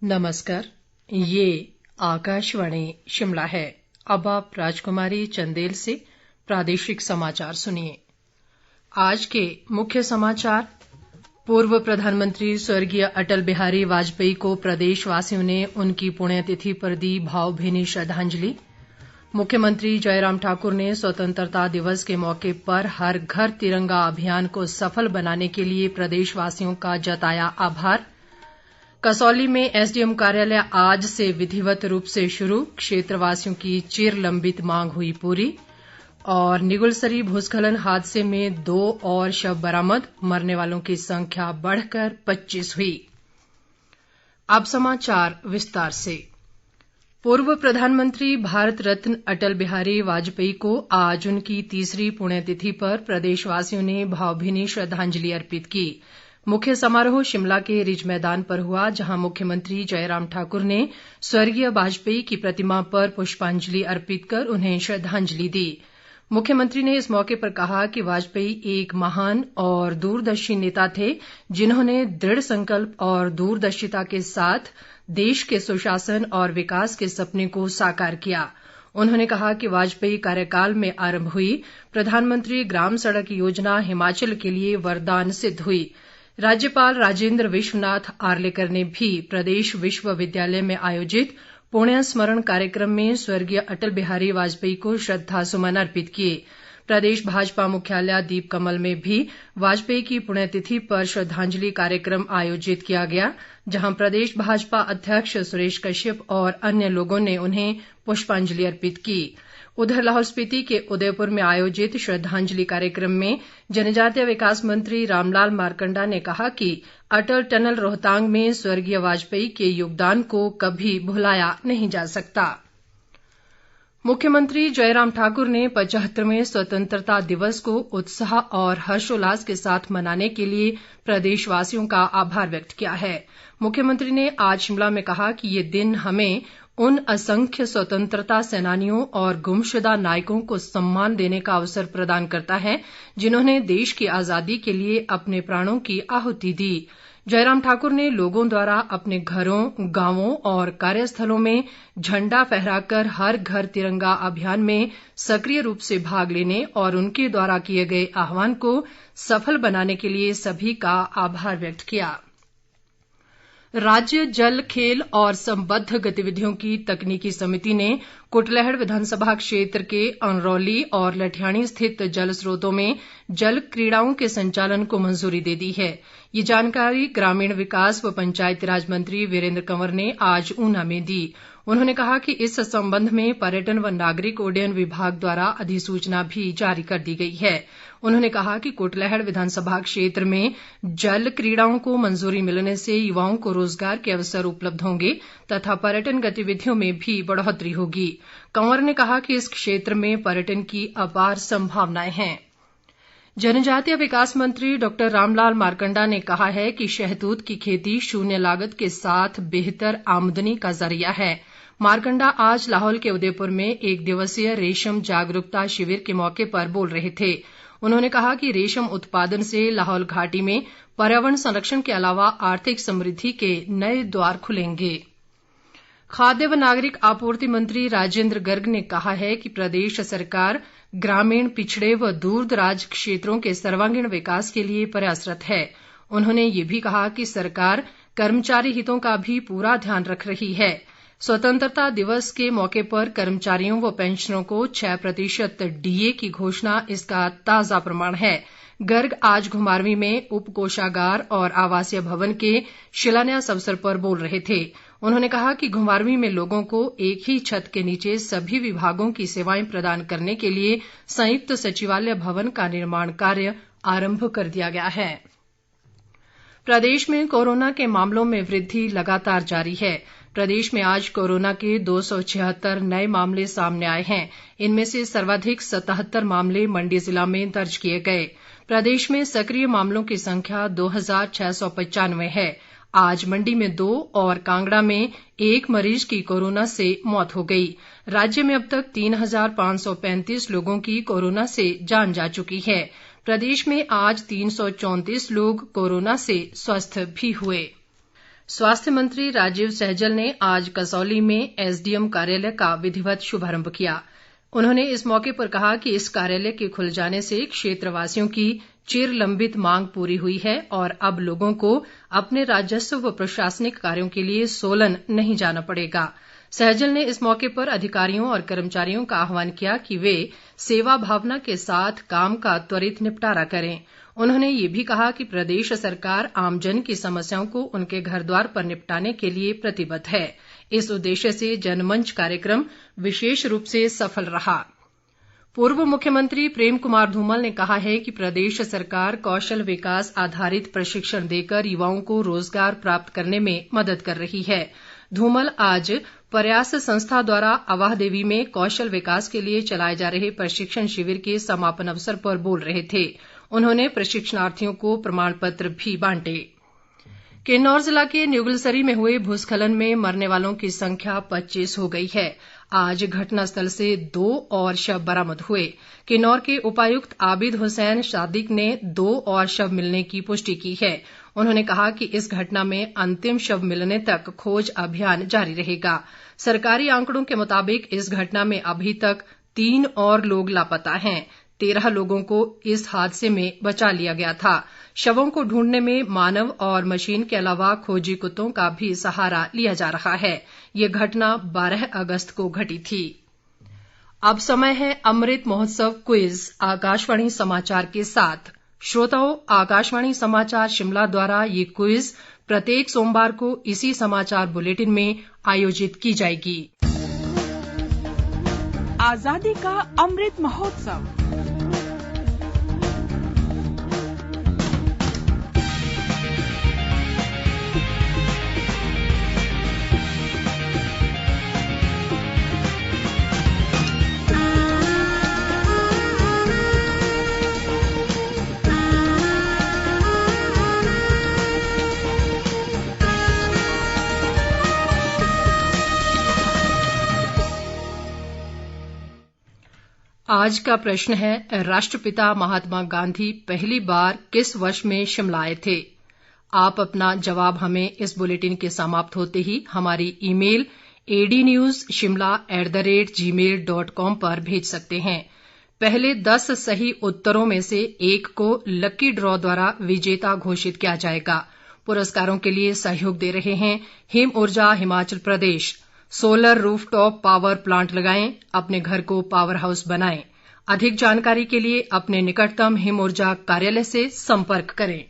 नमस्कार, ये आकाशवाणी शिमला है। अब आप राजकुमारी चंदेल से प्रादेशिक समाचार सुनिए। आज के मुख्य समाचार। पूर्व प्रधानमंत्री स्वर्गीय अटल बिहारी वाजपेयी को प्रदेशवासियों ने उनकी पुण्यतिथि पर दी भावभीनी श्रद्धांजलि। मुख्यमंत्री जयराम ठाकुर ने स्वतंत्रता दिवस के मौके पर हर घर तिरंगा अभियान को सफल बनाने के लिए प्रदेशवासियों का जताया आभार। कसौली में एसडीएम कार्यालय आज से विधिवत रूप से शुरू, क्षेत्रवासियों की चिर लंबित मांग हुई पूरी। और निगुलसरी भूस्खलन हादसे में 2 और शव बरामद, मरने वालों की संख्या बढ़कर 25 हुई। अब समाचार विस्तार से। पूर्व प्रधानमंत्री भारत रत्न अटल बिहारी वाजपेयी को आज उनकी तीसरी पुण्यतिथि पर प्रदेशवासियों ने भावभीनी श्रद्धांजलि अर्पित की। मुख्य समारोह शिमला के रिज मैदान पर हुआ, जहां मुख्यमंत्री जयराम ठाकुर ने स्वर्गीय वाजपेयी की प्रतिमा पर पुष्पांजलि अर्पित कर उन्हें श्रद्धांजलि दी। मुख्यमंत्री ने इस मौके पर कहा कि वाजपेयी एक महान और दूरदर्शी नेता थे, जिन्होंने दृढ़ संकल्प और दूरदर्शिता के साथ देश के सुशासन और विकास के सपने को साकार किया। उन्होंने कहा कि वाजपेयी कार्यकाल में आरंभ हुई प्रधानमंत्री ग्राम सड़क योजना हिमाचल के लिए वरदान सिद्ध हुई। राज्यपाल राजेंद्र विश्वनाथ आर्लेकर ने भी प्रदेश विश्वविद्यालय में आयोजित पुण्य स्मरण कार्यक्रम में स्वर्गीय अटल बिहारी वाजपेयी को श्रद्धा सुमन अर्पित किए। प्रदेश भाजपा मुख्यालय दीप कमल में भी वाजपेयी की पुण्यतिथि पर श्रद्धांजलि कार्यक्रम आयोजित किया गया, जहां प्रदेश भाजपा अध्यक्ष सुरेश कश्यप और अन्य लोगों ने उन्हें पुष्पांजलि अर्पित की। उधर लाहौल स्पीति के उदयपुर में आयोजित श्रद्धांजलि कार्यक्रम में जनजातीय विकास मंत्री रामलाल मारकंडा ने कहा कि अटल टनल रोहतांग में स्वर्गीय वाजपेयी के योगदान को कभी भुलाया नहीं जा सकता। मुख्यमंत्री जयराम ठाकुर ने 75वें स्वतंत्रता दिवस को उत्साह और हर्षोल्लास के साथ मनाने के लिए प्रदेशवासियों का आभार व्यक्त किया है। मुख्यमंत्री ने आज शिमला में कहा कि ये दिन हमें उन असंख्य स्वतंत्रता सेनानियों और गुमशुदा नायकों को सम्मान देने का अवसर प्रदान करता है, जिन्होंने देश की आजादी के लिए अपने प्राणों की आहुति दी। जयराम ठाकुर ने लोगों द्वारा अपने घरों, गांवों और कार्यस्थलों में झंडा फहराकर हर घर तिरंगा अभियान में सक्रिय रूप से भाग लेने और उनके द्वारा किए गए आह्वान को सफल बनाने के लिए सभी का आभार व्यक्त किया। राज्य जल, खेल और संबद्ध गतिविधियों की तकनीकी समिति ने कुटलैहड़ विधानसभा क्षेत्र के अनरौली और लठियाणी स्थित जल स्रोतों में जल क्रीड़ाओं के संचालन को मंजूरी दे दी है। ये जानकारी ग्रामीण विकास व पंचायतीराज मंत्री वीरेंद्र कंवर ने आज ऊना में दी। उन्होंने कहा कि इस संबंध में पर्यटन व नागरिक उड्डयन विभाग द्वारा अधिसूचना भी जारी कर दी गई है। उन्होंने कहा कि कुटलैहड़ विधानसभा क्षेत्र में जल क्रीड़ाओं को मंजूरी मिलने से युवाओं को रोजगार के अवसर उपलब्ध होंगे तथा पर्यटन गतिविधियों में भी बढ़ोतरी होगी। कंवर ने कहा कि इस क्षेत्र में पर्यटन की अपार संभावनाएं हैं। जनजातीय विकास मंत्री डॉक्टर रामलाल मारकंडा ने कहा है कि शहतूत की खेती शून्य लागत के साथ बेहतर आमदनी का जरिया है। मारकंडा आज लाहौल के उदयपुर में एक दिवसीय रेशम जागरूकता शिविर के मौके पर बोल रहे थे। उन्होंने कहा कि रेशम उत्पादन से लाहौल घाटी में पर्यावरण संरक्षण के अलावा आर्थिक समृद्धि के नए द्वार खुलेंगे। खाद्य व नागरिक आपूर्ति मंत्री राजेंद्र गर्ग ने कहा है कि प्रदेश सरकार ग्रामीण, पिछड़े व दूरदराज क्षेत्रों के सर्वांगीण विकास के लिए प्रयासरत है। उन्होंने ये भी कहा कि सरकार कर्मचारी हितों का भी पूरा ध्यान रख रही है। स्वतंत्रता दिवस के मौके पर कर्मचारियों व पेंशनरों को 6% डीए की घोषणा इसका ताजा प्रमाण है। गर्ग आज घुमारवीं में उप कोषागार और आवासीय भवन के शिलान्यास अवसर पर बोल रहे थे। उन्होंने कहा कि घुमारवीं में लोगों को एक ही छत के नीचे सभी विभागों की सेवाएं प्रदान करने के लिए संयुक्त सचिवालय भवन का निर्माण कार्य आरंभ कर दिया गया है। प्रदेश में कोरोना के मामलों में वृद्धि लगातार जारी है। प्रदेश में आज कोरोना के 276 नए मामले सामने आए हैं। इनमें से सर्वाधिक 77 मामले मंडी जिला में दर्ज किए गए। प्रदेश में सक्रिय मामलों की संख्या 2695 है। आज मंडी में 2 और कांगड़ा में 1 मरीज की कोरोना से मौत हो गई। राज्य में अब तक 3535 लोगों की कोरोना से जान जा चुकी है। प्रदेश में आज 334 लोग कोरोना से स्वस्थ भी हुए। स्वास्थ्य मंत्री राजीव सैजल ने आज कसौली में एसडीएम कार्यालय का विधिवत शुभारंभ किया। उन्होंने इस मौके पर कहा कि इस कार्यालय के खुल जाने से क्षेत्रवासियों की चिर लंबित मांग पूरी हुई है और अब लोगों को अपने राजस्व व प्रशासनिक कार्यों के लिए सोलन नहीं जाना पड़ेगा। सैजल ने इस मौके पर अधिकारियों और कर्मचारियों का आह्वान किया कि वे सेवा भावना के साथ काम का त्वरित निपटारा करें। उन्होंने ये भी कहा कि प्रदेश सरकार आमजन की समस्याओं को उनके घर द्वार पर निपटाने के लिए प्रतिबद्ध है। इस उद्देश्य से जनमंच कार्यक्रम विशेष रूप से सफल रहा। पूर्व मुख्यमंत्री प्रेम कुमार धूमल ने कहा है कि प्रदेश सरकार कौशल विकास आधारित प्रशिक्षण देकर युवाओं को रोजगार प्राप्त करने में मदद कर रही है। धूमल आज प्रयास संस्था द्वारा अवाह देवी में कौशल विकास के लिए चलाए जा रहे प्रशिक्षण शिविर के समापन अवसर पर बोल रहे थे। उन्होंने प्रशिक्षणार्थियों को प्रमाण पत्र भी बांटे। किन्नौर जिला के न्यूगलसरी में हुए भूस्खलन में मरने वालों की संख्या 25 हो गई है। आज घटनास्थल से 2 और शव बरामद हुए। किन्नौर के उपायुक्त आबिद हुसैन सादिक ने 2 और शव मिलने की पुष्टि की है। उन्होंने कहा कि इस घटना में अंतिम शव मिलने तक खोज अभियान जारी रहेगा। सरकारी आंकड़ों के मुताबिक इस घटना में अभी तक 3 और लोग लापता हैं। 13 लोगों को इस हादसे में बचा लिया गया था। शवों को ढूंढने में मानव और मशीन के अलावा खोजी कुत्तों का भी सहारा लिया जा रहा है। ये घटना 12 अगस्त को घटी थी। अब समय है अमृत महोत्सव क्विज आकाशवाणी समाचार के साथ। श्रोताओं, आकाशवाणी समाचार शिमला द्वारा ये क्विज प्रत्येक सोमवार को इसी समाचार बुलेटिन में आयोजित की जाएगी। आजादी का अमृत महोत्सव। आज का प्रश्न है, राष्ट्रपिता महात्मा गांधी पहली बार किस वर्ष में शिमला आए थे? आप अपना जवाब हमें इस बुलेटिन के समाप्त होते ही हमारी ईमेल adnewsshimla@gmail.com पर भेज सकते हैं। पहले 10 सही उत्तरों में से एक को लकी ड्रॉ द्वारा विजेता घोषित किया जाएगा। पुरस्कारों के लिए सहयोग दे रहे हैं हिम ऊर्जा Himachal Pradesh. Solar rooftop power plant लगाएं, अपने घर को पावर हाउस बनाएं। अधिक जानकारी के लिए अपने निकटतम हिम ऊर्जा कार्यालय से संपर्क करें।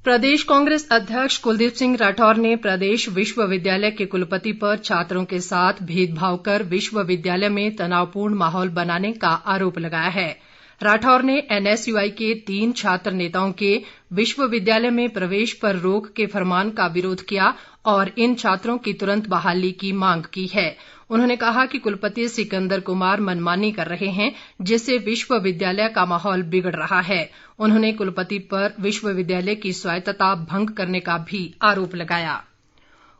प्रदेश कांग्रेस अध्यक्ष कुलदीप सिंह राठौर ने प्रदेश विश्वविद्यालय के कुलपति पर छात्रों के साथ भेदभाव कर विश्वविद्यालय में तनावपूर्ण माहौल बनाने का आरोप लगाया है। राठौर ने एनएसयूआई के 3 छात्र नेताओं के विश्वविद्यालय में प्रवेश पर रोक के फरमान का विरोध किया और इन छात्रों की तुरंत बहाली की मांग की है। उन्होंने कहा कि कुलपति सिकंदर कुमार मनमानी कर रहे हैं, जिससे विश्वविद्यालय का माहौल बिगड़ रहा है। उन्होंने कुलपति पर विश्वविद्यालय की स्वायत्तता भंग करने का भी आरोप लगाया।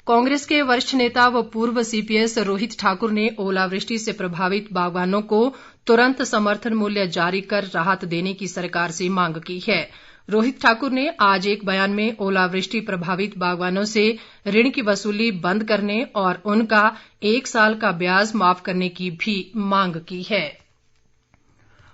कांग्रेस के वरिष्ठ नेता व पूर्व सीपीएस रोहित ठाकुर ने ओलावृष्टि से प्रभावित बागवानों को तुरंत समर्थन मूल्य जारी कर राहत देने की सरकार से मांग की है। रोहित ठाकुर ने आज एक बयान में ओलावृष्टि प्रभावित बागवानों से ऋण की वसूली बंद करने और उनका 1 साल का ब्याज माफ करने की भी मांग की है।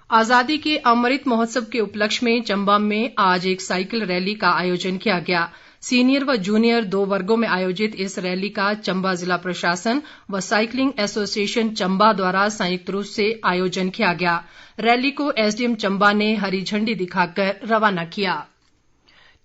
आजादी के अमृत महोत्सव के उपलक्ष्य में चंबा में आज एक साइकिल रैली का आयोजन किया गया। सीनियर व जूनियर 2 वर्गों में आयोजित इस रैली का चंबा जिला प्रशासन व साइकिलिंग एसोसिएशन चंबा द्वारा संयुक्त रूप से आयोजन किया गया। रैली को एसडीएम चंबा ने हरी झंडी दिखाकर रवाना किया।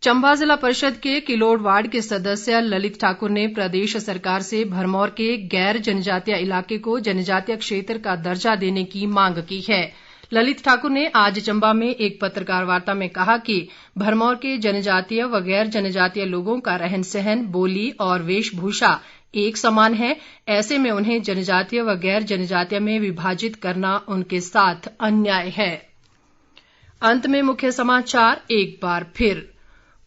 चंबा जिला परिषद के किलोड़ वार्ड के सदस्य ललित ठाकुर ने प्रदेश सरकार से भरमौर के गैर जनजातीय इलाके को जनजातीय क्षेत्र का दर्जा देने की मांग की है। ललित ठाकुर ने आज चंबा में एक पत्रकार वार्ता में कहा कि भरमौर के जनजातीय व गैर जनजातीय लोगों का रहन सहन, बोली और वेशभूषा एक समान है। ऐसे में उन्हें जनजातीय व गैर जनजातीय में विभाजित करना उनके साथ अन्याय है। अंत में मुख्य समाचार एक बार फिर।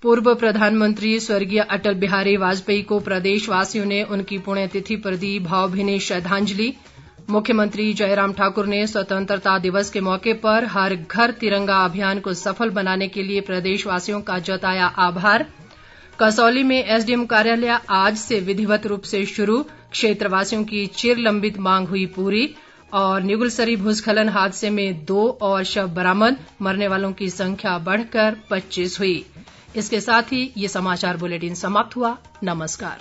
पूर्व प्रधानमंत्री स्वर्गीय अटल बिहारी वाजपेयी को प्रदेशवासियों ने उनकी पुण्यतिथि पर दी भावभीनी श्रद्धांजलि। मुख्यमंत्री जयराम ठाकुर ने स्वतंत्रता दिवस के मौके पर हर घर तिरंगा अभियान को सफल बनाने के लिए प्रदेशवासियों का जताया आभार। कसौली में एसडीएम कार्यालय आज से विधिवत रूप से शुरू, क्षेत्रवासियों की चिर लंबित मांग हुई पूरी। और निगुलसरी भूस्खलन हादसे में 2 और शव बरामद, मरने वालों की संख्या बढ़कर 25 हुई। इसके साथ ही ये समाचार बुलेटिन समाप्त हुआ। नमस्कार।